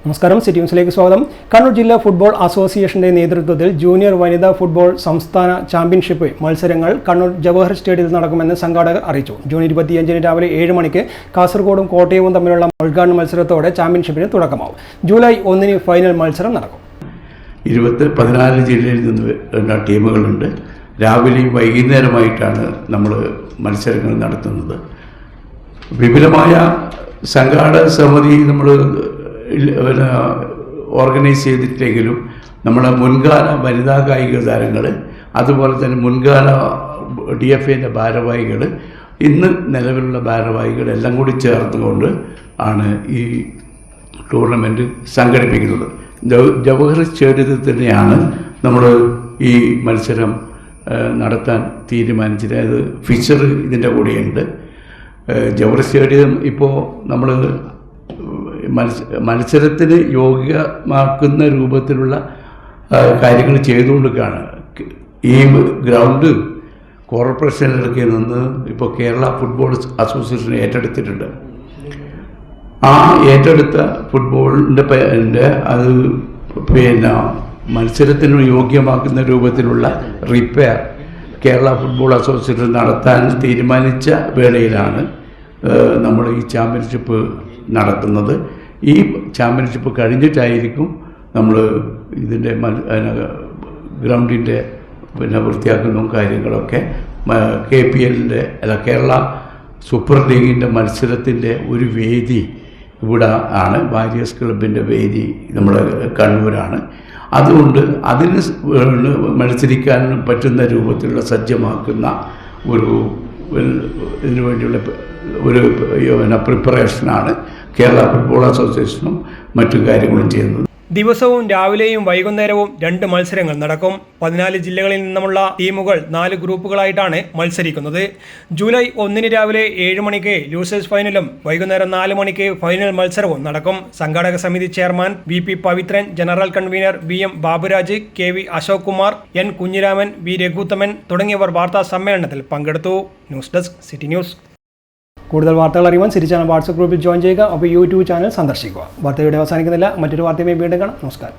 നമസ്കാരം, സിറ്റി ന്യൂസിലേക്ക് സ്വാഗതം. കണ്ണൂർ ജില്ലാ ഫുട്ബോൾ അസോസിയേഷന്റെ നേതൃത്വത്തിൽ ജൂനിയർ വനിതാ ഫുട്ബോൾ സംസ്ഥാന ചാമ്പ്യൻഷിപ്പ് മത്സരങ്ങൾ കണ്ണൂർ ജവഹർ സ്റ്റേഡിയത്തിൽ നടക്കുമെന്ന് സംഘാടകർ അറിയിച്ചു. ജൂൺ 25 രാവിലെ 7 മണിക്ക് കാസർഗോഡും കോട്ടയവും തമ്മിലുള്ള ഉദ്ഘാടന മത്സരത്തോടെ ചാമ്പ്യൻഷിപ്പിന് തുടക്കമാവും. ജൂലൈ 1 ഫൈനൽ മത്സരം നടക്കും. 14 ജില്ലയിൽ നിന്ന് ടീമുകളുണ്ട്. രാവിലെയും വൈകുന്നേരമായിട്ടാണ് നമ്മൾ മത്സരങ്ങൾ നടത്തുന്നത്. വിപുലമായ സംഘാടക സമിതി നമ്മൾ ഓർഗനൈസ് ചെയ്തിട്ടെങ്കിലും നമ്മുടെ മുൻകാല വനിതാ കായിക താരങ്ങൾ, അതുപോലെ തന്നെ മുൻകാല DFAൻ്റെ ഭാരവാഹികൾ, ഇന്ന് നിലവിലുള്ള ഭാരവാഹികൾ എല്ലാം കൂടി ചേർത്തുകൊണ്ട് ആണ് ഈ ടൂർണമെൻറ്റ് സംഘടിപ്പിക്കുന്നത്. ജവഹർ സ്റ്റേഡിയത്തിൽ തന്നെയാണ് നമ്മൾ ഈ മത്സരം നടത്താൻ തീരുമാനിച്ചത്. അത് ഫിഷർ ഇതിൻ്റെ കൂടെയുണ്ട്. ജവഹർ സ്റ്റേഡിയം ഇപ്പോൾ നമ്മൾ മത്സരത്തിന് യോഗ്യമാക്കുന്ന രൂപത്തിലുള്ള കാര്യങ്ങൾ ചെയ്തുകൊണ്ടിരിക്കുകയാണ്. ഈ ഗ്രൗണ്ട് കോർപ്പറേഷനിലൊക്കെ നിന്ന് ഇപ്പോൾ കേരള ഫുട്ബോൾ അസോസിയേഷൻ ഏറ്റെടുത്തിട്ടുണ്ട്. ആ ഏറ്റെടുത്ത ഫുട്ബോളിൻ്റെ അത് മത്സരത്തിന് യോഗ്യമാക്കുന്ന രൂപത്തിലുള്ള റിപ്പയർ കേരള ഫുട്ബോൾ അസോസിയേഷൻ നടത്താൻ തീരുമാനിച്ച വേളയിലാണ് നമ്മൾ ഈ ചാമ്പ്യൻഷിപ്പ് നടത്തുന്നത്. ഈ ചാമ്പ്യൻഷിപ്പ് കഴിഞ്ഞിട്ടായിരിക്കും നമ്മൾ ഇതിൻ്റെ ഗ്രൗണ്ടിൻ്റെ വൃത്തിയാക്കുന്നതും കാര്യങ്ങളൊക്കെ. KPLൻ്റെ കേരള സൂപ്പർ ലീഗിൻ്റെ മത്സരത്തിൻ്റെ ഒരു വേദി ഇവിടെ ആണ്. വാരിയേഴ്സ് ക്ലബിൻ്റെ വേദി നമ്മുടെ കണ്ണൂരാണ്. അതുകൊണ്ട് അതിന് മത്സരിക്കാൻ പറ്റുന്ന രൂപത്തിലുള്ള സജ്ജമാക്കുന്ന ഇതിനു വേണ്ടിയുള്ള ഒരു പ്രിപ്പറേഷനാണ് കേരള ഫുട്ബോൾ അസോസിയേഷനും മറ്റു കാര്യങ്ങളും ചെയ്യുന്നത്. ദിവസവും രാവിലെയും വൈകുന്നേരവും 2 മത്സരങ്ങൾ നടക്കും. 14 ജില്ലകളിൽ നിന്നുമുള്ള ടീമുകൾ 4 ഗ്രൂപ്പുകളായിട്ടാണ് മത്സരിക്കുന്നത്. ജൂലൈ 1 രാവിലെ 7 മണിക്ക് ലൂസേഴ്സ് ഫൈനലും വൈകുന്നേരം 4 മണിക്ക് ഫൈനൽ മത്സരവും നടക്കും. സംഘാടക സമിതി chairman VP Pavithran, general convener VM Baburaj, KV Ashok Kumar, N Kunhiraman, V Raghuthaman തുടങ്ങിയവർ വാർത്താ സമ്മേളനത്തിൽ പങ്കെടുത്തു. News desk, city news. കൂടുതൽ വാർത്തകൾ അറിയുവാൻ സിറ്റി ചാനൽ വാട്സ്ആപ്പ് ഗ്രൂപ്പിൽ ജോയിൻ ചെയ്യുക. അപ്പോൾ YouTube ചാനൽ സന്ദർശിക്കുക. വാർത്തയുടെ അവസാനിക്കുന്നില്ല. മറ്റൊരു വാർത്തയുമായി വീണ്ടും കാണാം. നമസ്കാരം.